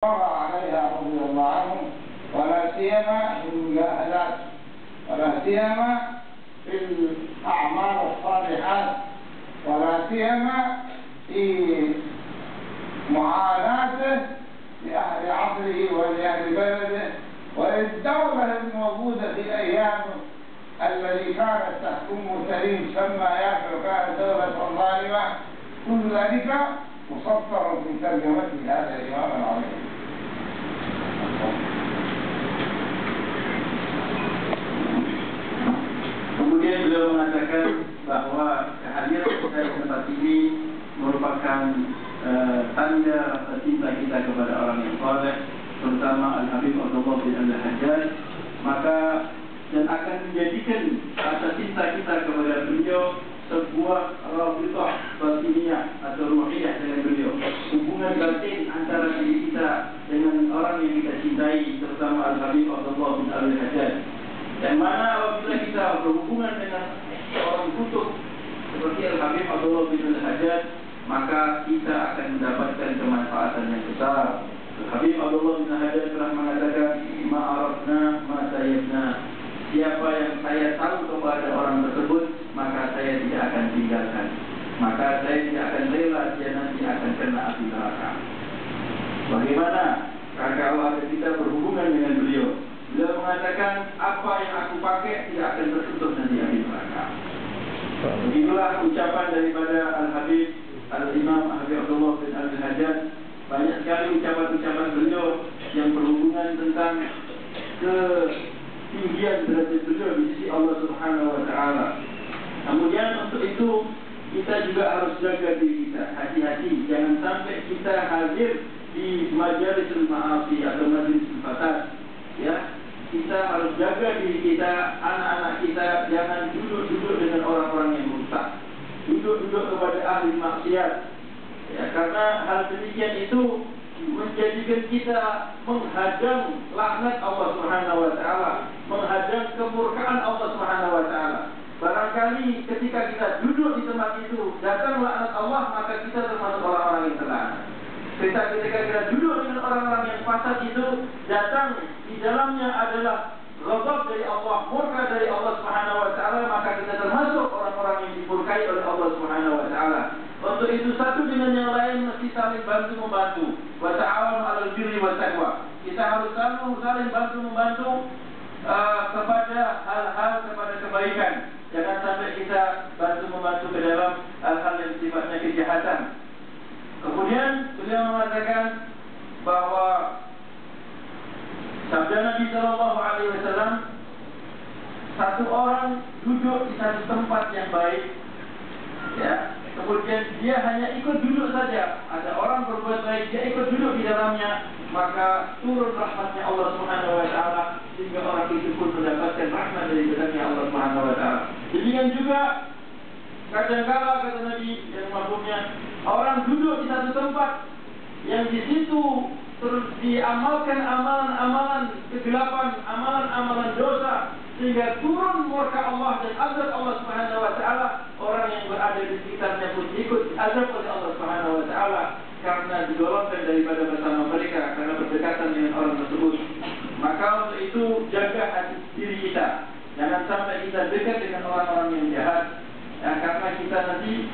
عليها رضي الله عنه، ولا سيما في المجاهدات، ولا سيما في الأعمال الصالحات، ولا سيما في معاناته لأهل عصره ولأهل بلده وللدولة الموجودة في أيامه الذي كانت تحكمه سليم سمى يافع وكانت دولة ظالمة. كل ذلك مسطر في ترجمة هذا الإمام العظيم. Kemudian beliau mengatakan bahwa kehadiran kita di tempat ini merupakan tanda rasa cinta kita kepada orang yang saleh, terutama Al-Habib Abdullah bin Al-Hajjaj, maka dan akan menjadikan rasa cinta kita kepada beliau sebuah rabithah batiniyah atau ruhiyah dengan beliau, hubungan batin antara diri kita dengan orang yang kita cintai, terutama Al-Habib Abdullah bin Al-Hajjaj. Yang mana apabila kita berhubungan dengan orang kutub seperti Al-Habib Abdullah bin Al-Hajjaj, maka kita akan mendapatkan kemanfaatan yang besar. Al-Habib Abdullah bin Al-Hajjaj pernah mengatakan, ma'arafna ma'tayibna, siapa yang saya tahu kepada orang tersebut, maka saya tidak akan tinggalkan, maka saya tidak akan rela dia nanti akan kena api neraka. Bagaimana kalau ada kita berhubungan dengan beliau? Beliau mengatakan, apa yang aku pakai tidak akan tersentuh nanti api neraka. Begitulah ucapan daripada Al-Habib Al-Imam Habib Abdullah bin Al-Hajjaj. Banyak sekali ucapan-ucapan beliau yang berhubungan tentang ketinggian derajat beliau di sisi Allah Subhanahu wa Ta'ala. Kemudian untuk itu kita juga harus jaga diri kita, hati-hati jangan sampai kita hadir di majalisul ma'asi atau majlisul fasad. Ya, kita harus jaga diri kita, anak-anak kita jangan duduk-duduk dengan orang-orang yang rusak, duduk-duduk kepada ahli maksiat. Ya, karena hal demikian itu menjadikan kita menghadang laknat Allah Subhanahu wa Ta'ala, menghadang kemurkaan Allah Subhanahu wa Ta'ala. Barangkali ketika kita duduk di tempat itu datang laknat Allah, maka kita termasuk orang-orang yang terlaknat. Ketika kita duduk dengan orang-orang yang fasad itu, datang di dalamnya adalah ghadab dari Allah, murka dari Allah Subhanahu wa Ta'ala, maka kita termasuk orang-orang yang dimurkai oleh Allah Subhanahu wa Ta'ala. Untuk itu satu dengan yang lain mesti saling bantu membantu. Wa ta'awanu 'alal birri wat taqwa. Kita harus saling bantu membantu kepada hal-hal kepada kebaikan. Jangan sampai kita bantu membantu ke dalam hal-hal yang sifatnya kejahatan. Kemudian beliau mengatakan bahwa sabda Nabi Sallallahu Alaihi Wasallam, satu orang duduk di satu tempat yang baik, ya, kemudian dia hanya ikut duduk saja. Ada orang berbuat baik, dia ikut duduk di dalamnya, maka turun rahmatnya Allah Subhanahu Wa Taala sehingga orang itu pun mendapatkan rahmat dari datangnya Allah Subhanahu Wa Taala. Demikian juga kadang-kala kata Nabi yang mafhumnya, orang duduk di satu tempat yang di situ terus diamalkan amalan-amalan kegelapan, amalan-amalan dosa, sehingga turun murka Allah dan azab Allah Subhanahu wa Ta'ala. Orang yang berada di sekitarnya pun ikut azab oleh Allah Subhanahu wa Ta'ala karena digolongkan daripada bersama mereka, karena berdekatan dengan orang tersebut. Maka untuk itu jaga hati diri kita, jangan sampai kita dekat dengan orang-orang yang jahat. Ya, karena kita nanti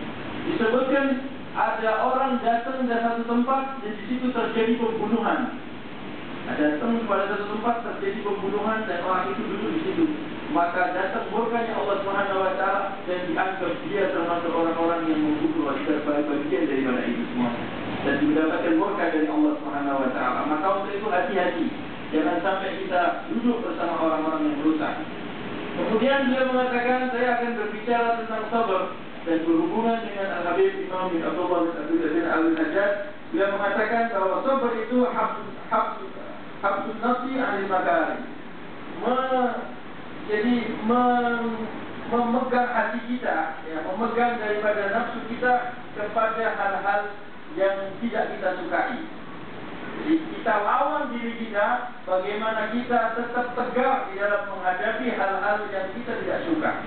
disebutkan ada orang datang ke satu tempat dan di situ terjadi pembunuhan. Ada datang pada satu tempat terjadi pembunuhan dan orang itu duduk di situ. Maka datang murkanya Allah Subhanahu wa Ta'ala dan dianggap dia termasuk orang-orang yang membunuh bagian daripada itu semua dan mendapatkan murka dari Allah Subhanahu wa Ta'ala. Maka untuk itu hati-hati, jangan sampai kita duduk bersama orang-orang yang merusak. Kemudian dia mengatakan, saya akan berbicara tentang sabar dan berhubungan dengan Al-Habib Imam bin Abdullah bin Al-Hajjaj. Dia mengatakan bahwa sabar itu habsun nafsi 'anil makari. Jadi memegang hati kita, ya, memegang daripada nafsu kita kepada hal-hal yang tidak kita sukai. Jadi kita lawan diri kita, bagaimana kita tetap tegak di dalam menghadapi hal-hal yang kita tidak suka.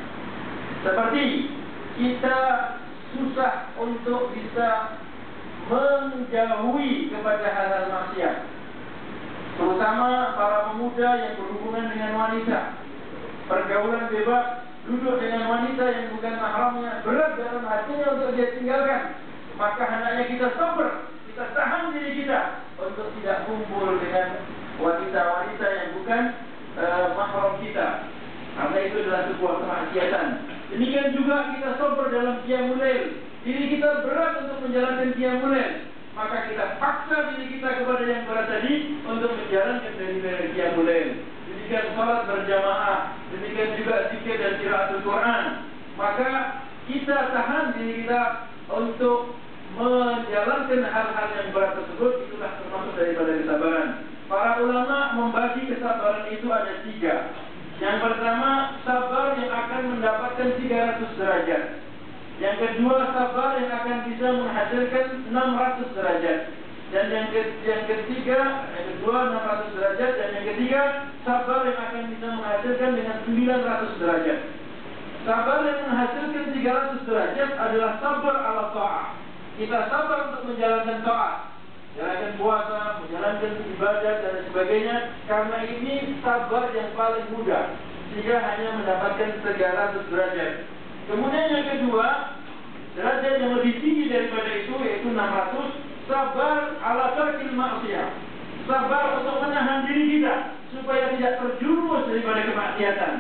Seperti kita susah untuk bisa menjauhi kepada hal-hal maksiat. terutama para pemuda yang berhubungan dengan wanita, pergaulan bebas, duduk dengan wanita yang bukan mahramnya, berat dalam hatinya untuk dia tinggalkan. Maka hendaknya kita sabar, kita tahan diri kita untuk tidak kumpul dengan wanita-wanita yang bukan mahram kita, karena itu adalah sebuah kemaksiatan. Demikian juga kita sabar dalam qiyamul lail. Diri kita berat untuk menjalankan qiyamul lail, maka kita paksa diri kita kepada yang berat tadi untuk menjalankan dari qiyamul lail. Demikian salat berjamaah, demikian juga zikir dan qiraatul Quran. Maka kita tahan diri kita untuk menjalankan hal-hal yang berat tersebut. Itulah termasuk daripada kesabaran. Para ulama membagi kesabaran itu ada 3. Yang pertama, sabar yang akan mendapatkan 300 derajat. Yang kedua, sabar yang akan bisa menghasilkan 600 derajat. Dan yang ketiga, yang kedua 600 derajat. Dan yang ketiga, sabar yang akan bisa menghasilkan dengan 900 derajat. Sabar yang menghasilkan 300 derajat adalah sabar ala ta'ah. Kita sabar untuk menjalankan ta'ah, menjalankan puasa, menjalankan ibadah dan sebagainya, karena ini sabar yang paling mudah, sehingga hanya mendapatkan 300 derajat. Kemudian yang kedua, derajat yang lebih tinggi daripada itu, yaitu 600, sabar ala tarkil maksiyah. Sabar untuk menahan diri kita supaya tidak terjerumus daripada kemaksiatan.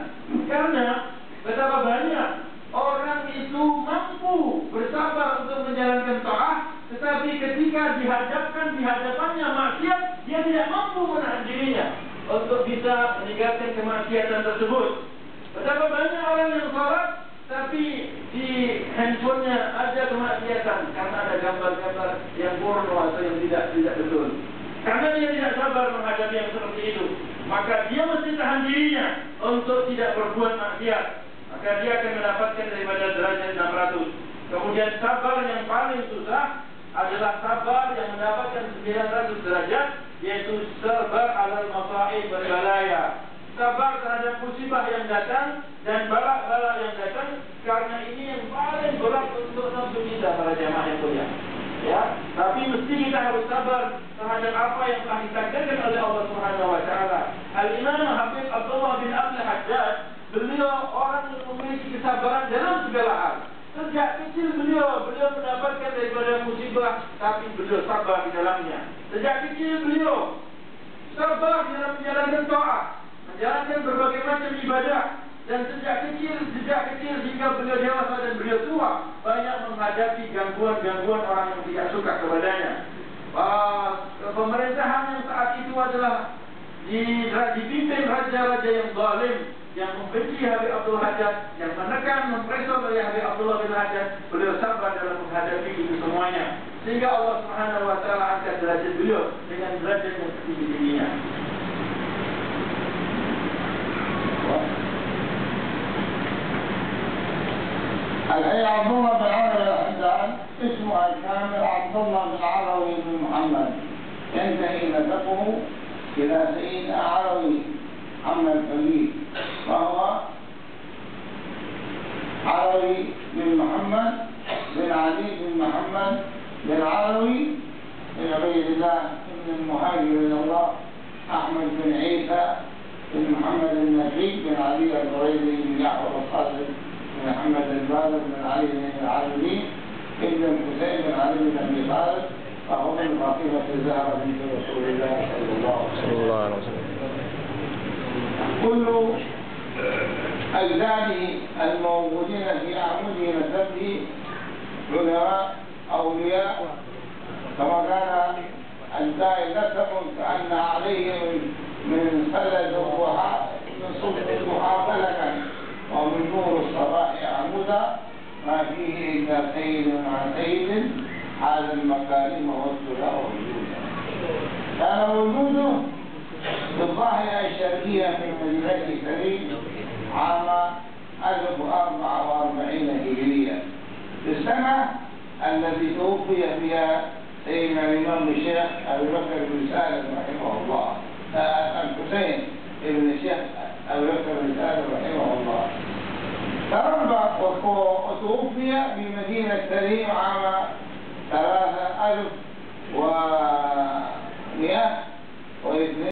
Karena betapa banyak orang itu mampu bersabar untuk menjalankan taat, tetapi ketika di hadapannya maksiat, dia tidak mampu menahan dirinya untuk bisa meninggalkan kemaksiatan tersebut. Betapa banyak orang yang salat, tapi di handphonenya ada kemaksiatan karena ada gambar-gambar yang porno atau yang tidak betul. Karena dia tidak sabar menghadapi yang seperti itu, maka dia mesti tahan dirinya untuk tidak berbuat maksiat. Maka dia akan mendapatkan daripada derajat 600. Kemudian sabar yang paling susah adalah sabar yang mendapatkan 900 derajat, yaitu sabar alal masa'ib wal balaya. Sabar terhadap musibah yang datang dan bala-bala yang datang, karena ini yang paling berat untuk nafsu kita para jamaah yang mulia. Ya, tapi mesti kita harus sabar terhadap apa yang telah ditakdirkan oleh Allah Subhanahu wa taala. Al-Imam Habib Abdullah bin Abdul Haddad, beliau orang yang memiliki kesabaran dalam segala hal. Sejak kecil beliau mendapatkan daripada musibah, tapi beliau sabar di dalamnya. Sejak kecil beliau sabar dalam menjalankan taat, menjalankan berbagai macam ibadah. Dan sejak kecil hingga beliau dewasa dan beliau tua, banyak menghadapi gangguan-gangguan orang yang tidak suka kepadanya. Pemerintahan yang saat itu adalah dipimpin raja-raja yang zalim, yang membenci Habib Abdul Haddad, yang menekan, mempresor oleh Habib Abdullah bin Haddad. Beliau sabar dalam menghadapi itu semuanya, sehingga Allah Subhanahu wa taala angkat derajat beliau dengan derajat yang tinggi-tingginya. الحقيقة عبد الله بن عمرو الحداد اسمه الكامل عبد الله بن عروي بن محمد، ينتهي نسبه إلى سيدنا عروي محمد الفقيه، وهو عروي بن محمد بن علي بن محمد بن عروي بن عبيد الله بن المهاجر إلى الله، أحمد بن عيسى بن محمد النجيب بن علي البريدي بن جعفر الصادق بن محمد الباقر بن علي بن العالمي ابن الحسين بن علي بن ابي طالب، فهو من فاطمه الزهراء بنت رسول الله صلى الله عليه وسلم. كل اجداده الموجودين في اعمده نسبه علماء اولياء، كما كان الداعي نسب كان عليه من سلة الضحى من صبح الضحى فلكا ومن نور الصباح عمودا، ما فيه إلا سيد عن سيد حال المكارم والسلا وجودا. كان وجوده بالظاهرة الشرقية في مدينة كريم عام 1044 هجرية، في السنة التي توفي فيها سيدنا الإمام الشيخ أبي بكر بن سالم رحمه الله، الحسين ابن الشيخ أبي بكر بن سالم رحمه الله. تربى وتوفي بمدينة كريم عام